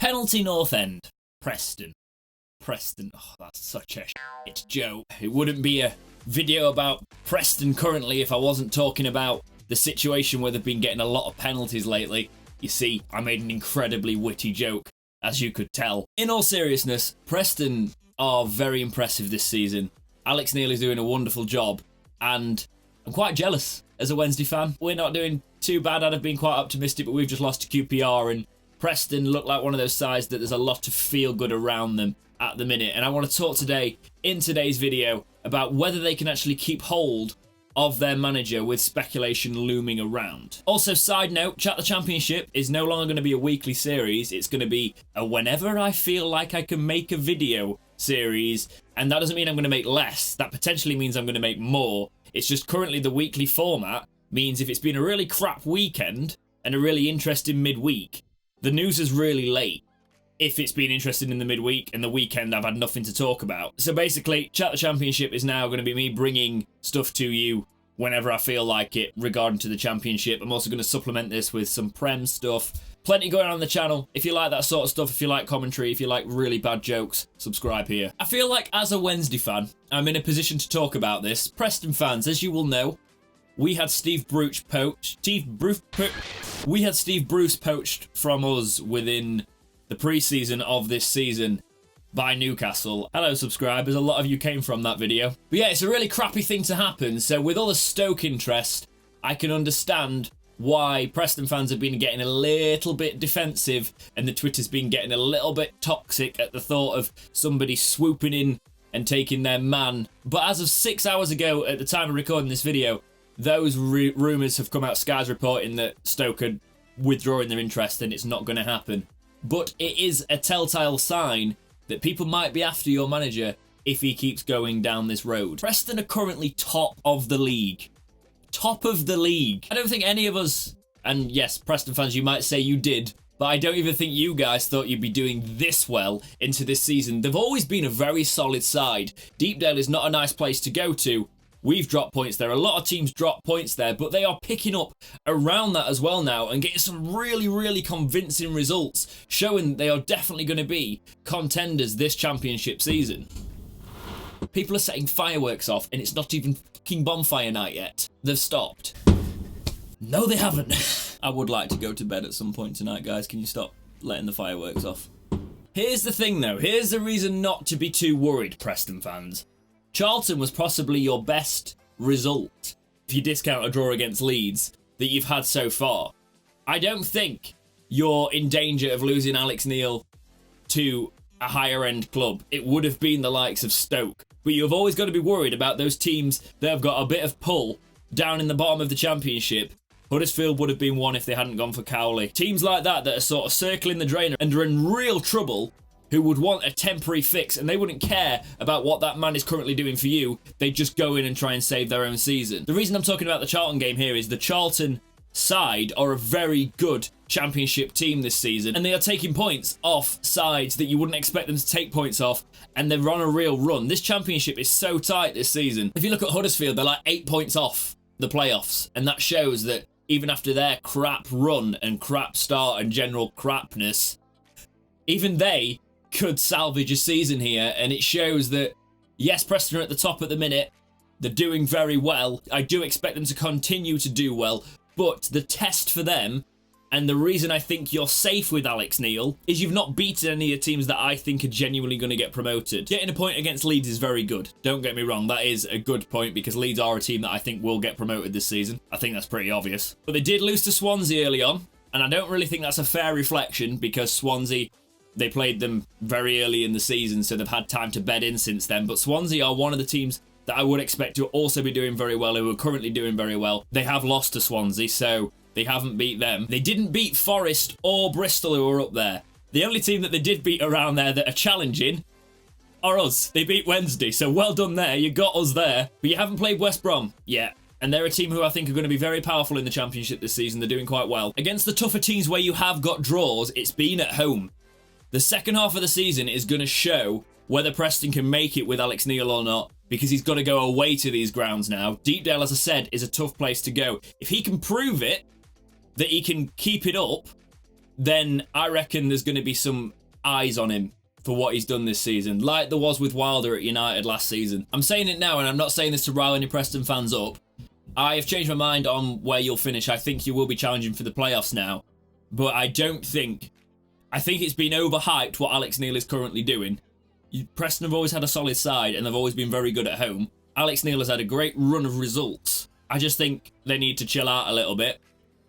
Penalty North End. Preston. Oh, that's such a shit joke. It wouldn't be a video about Preston currently if I wasn't talking about the situation where they've been getting a lot of penalties lately. You see, I made an incredibly witty joke, as you could tell. In all seriousness, Preston are very impressive this season. Alex Neil is doing a wonderful job, and I'm quite jealous as a Wednesday fan. We're not doing too bad. I'd have been quite optimistic, but we've just lost to QPR, and Preston look like one of those sides that there's a lot of feel good around them at the minute. And I want to talk today, in today's video, about whether they can actually keep hold of their manager with speculation looming around. Also, side note, Chat the Championship is no longer going to be a weekly series. It's going to be a whenever I feel like I can make a video series, and that doesn't mean I'm going to make less. That potentially means I'm going to make more. It's just currently the weekly format means if it's been a really crap weekend and a really interesting midweek, the news is really late. If it's been interesting in the midweek and the weekend, I've had nothing to talk about. So basically, Chat the Championship is now going to be me bringing stuff to you whenever I feel like it regarding to the Championship. I'm also going to supplement this with some Prem stuff. Plenty going on the channel. If you like that sort of stuff, if you like commentary, if you like really bad jokes, subscribe here. I feel like as a Wednesday fan, I'm in a position to talk about this. Preston fans, as you will know, we had Steve Bruce poached from us within the pre-season of this season by Newcastle. Hello subscribers, a lot of you came from that video. But yeah, it's a really crappy thing to happen, so with all the Stoke interest, I can understand why Preston fans have been getting a little bit defensive and the Twitter's been getting a little bit toxic at the thought of somebody swooping in and taking their man. But as of 6 hours ago, at the time of recording this video, those rumours have come out. Sky's reporting that Stoke are withdrawing their interest and it's not going to happen. But it is a telltale sign that people might be after your manager if he keeps going down this road. Preston are currently top of the league. Top of the league. I don't think any of us, and yes, Preston fans, you might say you did, but I don't even think you guys thought you'd be doing this well into this season. They've always been a very solid side. Deepdale is not a nice place to go to. We've dropped points there. A lot of teams drop points there, but they are picking up around that as well now and getting some really, really convincing results, showing they are definitely going to be contenders this championship season. People are setting fireworks off, and it's not even fucking bonfire night yet. They've stopped. No, they haven't. I would like to go to bed at some point tonight, guys. Can you stop letting the fireworks off? Here's the thing, though. Here's the reason not to be too worried, Preston fans. Charlton was possibly your best result, if you discount a draw against Leeds, that you've had so far. I don't think you're in danger of losing Alex Neil to a higher end club. It would have been the likes of Stoke. But you've always got to be worried about those teams that have got a bit of pull down in the bottom of the Championship. Huddersfield would have been one if they hadn't gone for Cowley. Teams like that that are sort of circling the drain and are in real trouble, who would want a temporary fix, and they wouldn't care about what that man is currently doing for you. They'd just go in and try and save their own season. The reason I'm talking about the Charlton game here is the Charlton side are a very good championship team this season, and they are taking points off sides that you wouldn't expect them to take points off, and they're on a real run. This championship is so tight this season. If you look at Huddersfield, they're like 8 points off the playoffs, and that shows that even after their crap run and crap start and general crapness, even they could salvage a season here. And it shows that, yes, Preston are at the top at the minute. They're doing very well. I do expect them to continue to do well, but the test for them, and the reason I think you're safe with Alex Neil, is you've not beaten any of the teams that I think are genuinely going to get promoted. Getting a point against Leeds is very good. Don't get me wrong, that is a good point, because Leeds are a team that I think will get promoted this season. I think that's pretty obvious. But they did lose to Swansea early on, and I don't really think that's a fair reflection, because Swansea, they played them very early in the season, so they've had time to bed in since then. But Swansea are one of the teams that I would expect to also be doing very well, who are currently doing very well. They have lost to Swansea, so they haven't beat them. They didn't beat Forest or Bristol, who are up there. The only team that they did beat around there that are challenging are us. They beat Wednesday, so well done there. You got us there. But you haven't played West Brom yet. And they're a team who I think are going to be very powerful in the Championship this season. They're doing quite well. Against the tougher teams where you have got draws, it's been at home. The second half of the season is going to show whether Preston can make it with Alex Neil or not, because he's got to go away to these grounds now. Deepdale, as I said, is a tough place to go. If he can prove it, that he can keep it up, then I reckon there's going to be some eyes on him for what he's done this season, like there was with Wilder at United last season. I'm saying it now, and I'm not saying this to rile any Preston fans up. I have changed my mind on where you'll finish. I think you will be challenging for the playoffs now, but I think it's been overhyped what Alex Neil is currently doing. Preston have always had a solid side, and they've always been very good at home. Alex Neil has had a great run of results. I just think they need to chill out a little bit.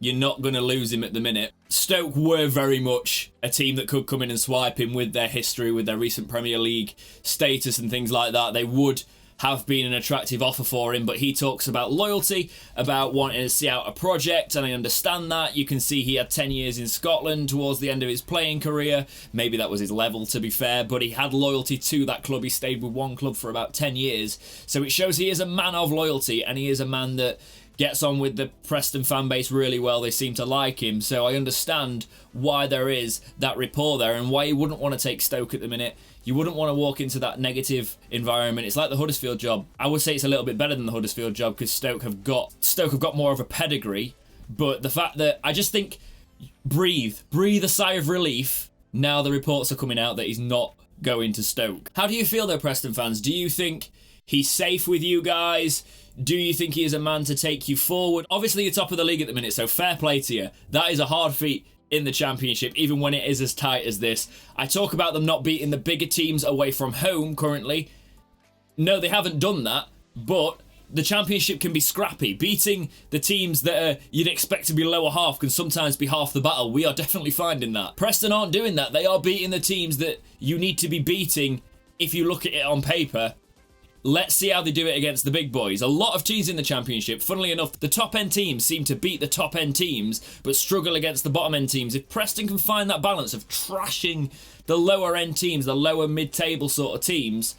You're not going to lose him at the minute. Stoke were very much a team that could come in and swipe him with their history, with their recent Premier League status and things like that. They would have been an attractive offer for him, but he talks about loyalty, about wanting to see out a project, and I understand that. You can see he had 10 years in Scotland towards the end of his playing career. Maybe that was his level, to be fair, but he had loyalty to that club. He stayed with one club for about 10 years, so it shows he is a man of loyalty, and he is a man that gets on with the Preston fan base really well. They seem to like him, so I understand why there is that rapport there and why you wouldn't want to take Stoke at the minute. You wouldn't want to walk into that negative environment. It's like the Huddersfield job. I would say it's a little bit better than the Huddersfield job because Stoke have got more of a pedigree, but the fact that I just think breathe a sigh of relief now the reports are coming out that he's not going to Stoke. How do you feel though, Preston fans? Do you think he's safe with you guys? Do you think he is a man to take you forward? Obviously, you're top of the league at the minute, so fair play to you. That is a hard feat in the Championship, even when it is as tight as this. I talk about them not beating the bigger teams away from home currently. No, they haven't done that, but the Championship can be scrappy. Beating the teams that you'd expect to be lower half can sometimes be half the battle. We are definitely finding that. Preston aren't doing that. They are beating the teams that you need to be beating if you look at it on paper. Let's see how they do it against the big boys. A lot of teams in the Championship, funnily enough, the top-end teams seem to beat the top-end teams, but struggle against the bottom-end teams. If Preston can find that balance of trashing the lower-end teams, the lower mid-table sort of teams,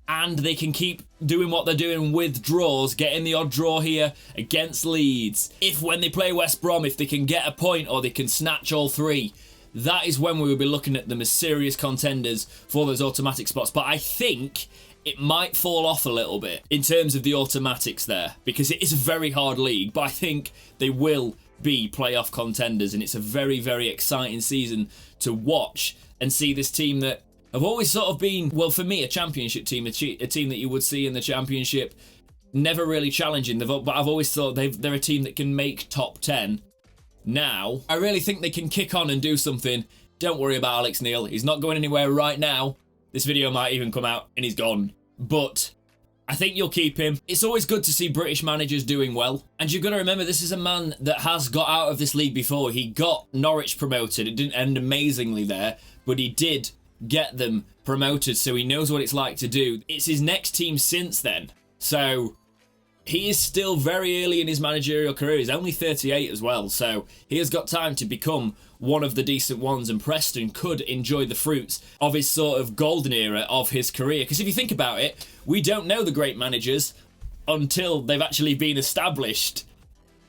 and they can keep doing what they're doing with draws, getting the odd draw here against Leeds. If when they play West Brom, if they can get a point or they can snatch all three, that is when we will be looking at them as serious contenders for those automatic spots. But I think it might fall off a little bit in terms of the automatics there, because it is a very hard league, but I think they will be playoff contenders, and it's a very, very exciting season to watch and see this team that have always sort of been, well, for me, a Championship team, a team that you would see in the Championship, never really challenging, but I've always thought they're a team that can make top 10. Now, I really think they can kick on and do something. Don't worry about Alex Neil. He's not going anywhere right now. This video might even come out and he's gone. But I think you'll keep him. It's always good to see British managers doing well. And you've got to remember, this is a man that has got out of this league before. He got Norwich promoted. It didn't end amazingly there, but he did get them promoted, so he knows what it's like to do. It's his next team since then. So he is still very early in his managerial career. He's only 38 as well, so he has got time to become one of the decent ones, and Preston could enjoy the fruits of his sort of golden era of his career. Because if you think about it, we don't know the great managers until they've actually been established.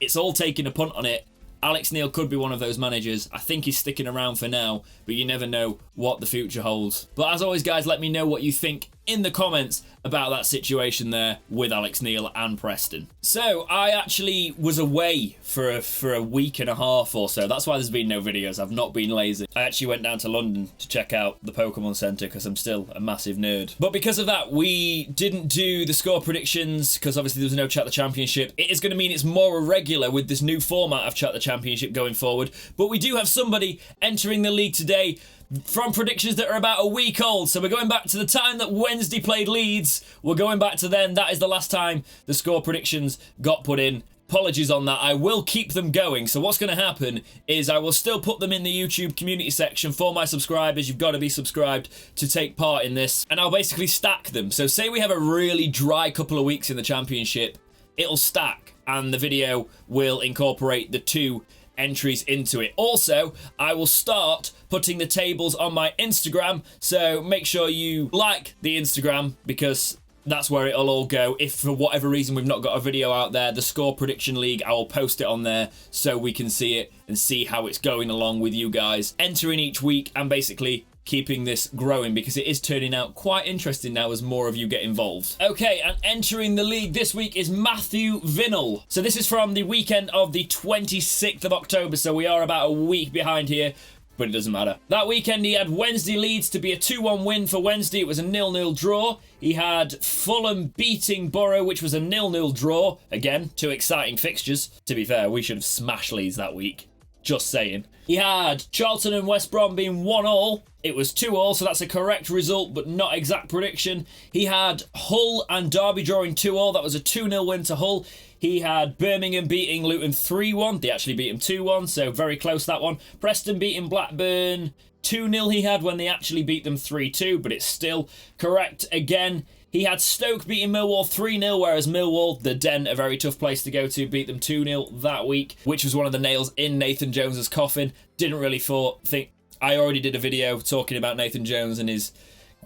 It's all taking a punt on it. Alex Neil could be one of those managers. I think he's sticking around for now, but you never know what the future holds. But as always, guys, let me know what you think in the comments about that situation there with Alex Neil and Preston. So I actually was away for a week and a half or so. That's why there's been no videos. I've not been lazy. I actually went down to London to check out the Pokemon Centre because I'm still a massive nerd. But because of that, we didn't do the score predictions because obviously there was no Chat the Championship. It is going to mean it's more irregular with this new format of Chat the Championship going forward. But we do have somebody entering the league today from predictions that are about a week old. So we're going back to the time that Wednesday played Leeds. We're going back to then. That is the last time the score predictions got put in. Apologies on that. I will keep them going. So what's going to happen is I will still put them in the YouTube community section for my subscribers. You've got to be subscribed to take part in this. And I'll basically stack them. So say we have a really dry couple of weeks in the Championship, it'll stack and the video will incorporate the two entries into it. Also, I will start putting the tables on my Instagram, so make sure you like the Instagram because that's where it'll all go. If for whatever reason we've not got a video out there, the Score Prediction League, I will post it on there so we can see it and see how it's going along with you guys. Entering each week and basically keeping this growing because it is turning out quite interesting now as more of you get involved. Okay, and entering the league this week is Matthew Vinnell. So this is from the weekend of the 26th of October, so we are about a week behind here. but it doesn't matter. That weekend he had Wednesday Leeds to be a 2-1 win for Wednesday. It was a 0-0 draw. He had Fulham beating Borough, which was a 0-0 draw. Again, 2 exciting fixtures. To be fair, we should have smashed Leeds that week. Just saying. He had Charlton and West Brom being 1-1. It was 2-2, so that's a correct result, but not exact prediction. He had Hull and Derby drawing 2-2. That was a 2-0 win to Hull. He had Birmingham beating Luton 3-1. They actually beat him 2-1, so very close that one. Preston beating Blackburn 2-0 he had when they actually beat them 3-2, but it's still correct again. He had Stoke beating Millwall 3-0, whereas Millwall, the Den, a very tough place to go to, beat them 2-0 that week, which was one of the nails in Nathan Jones's coffin. Didn't really think... I already did a video talking about Nathan Jones and his...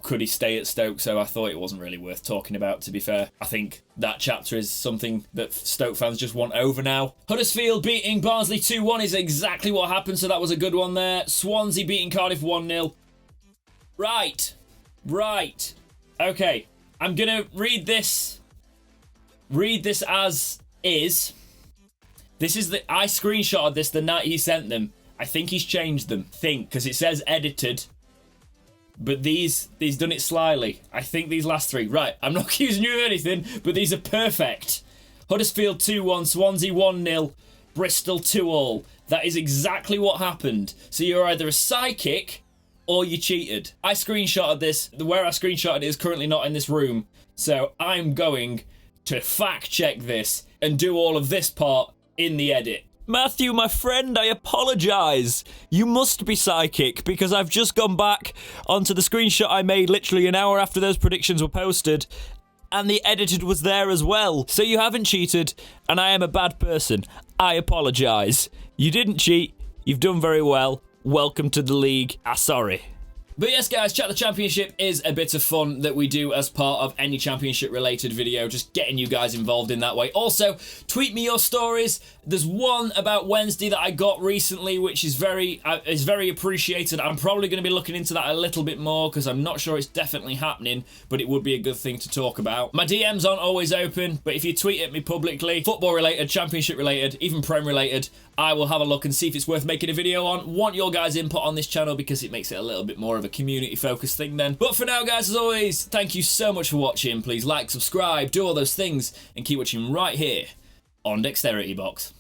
could he stay at Stoke, so I thought it wasn't really worth talking about, to be fair. I think that chapter is something that Stoke fans just want over now. Huddersfield beating Barnsley 2-1 is exactly what happened, so that was a good one there. Swansea beating Cardiff 1-0. Right. Okay. I'm going to read this as is. This is I screenshotted this the night he sent them. I think he's changed them. Because it says edited. But he's done it slyly. I think these last 3. Right, I'm not accusing you of anything, but these are perfect. Huddersfield 2-1, Swansea 1-0, Bristol 2-2. That is exactly what happened. So you're either a psychic or you cheated. I screenshotted this. Where I screenshotted it is currently not in this room. So I'm going to fact check this and do all of this part in the edit. Matthew, my friend, I apologise. You must be psychic because I've just gone back onto the screenshot I made literally an hour after those predictions were posted and the edited was there as well. So you haven't cheated and I am a bad person. I apologise. You didn't cheat. You've done very well. Welcome to the league. Sorry. But yes, guys, Chat the Championship is a bit of fun that we do as part of any championship-related video, just getting you guys involved in that way. Also, tweet me your stories. There's one about Wednesday that I got recently, which is very appreciated. I'm probably going to be looking into that a little bit more because I'm not sure it's definitely happening, but it would be a good thing to talk about. My DMs aren't always open, but if you tweet at me publicly, football-related, championship-related, even Prem-related, I will have a look and see if it's worth making a video on. Want your guys' input on this channel because it makes it a little bit more of a community-focused thing then. But for now, guys, as always, thank you so much for watching. Please like, subscribe, do all those things, and keep watching right here on Dexterity Box.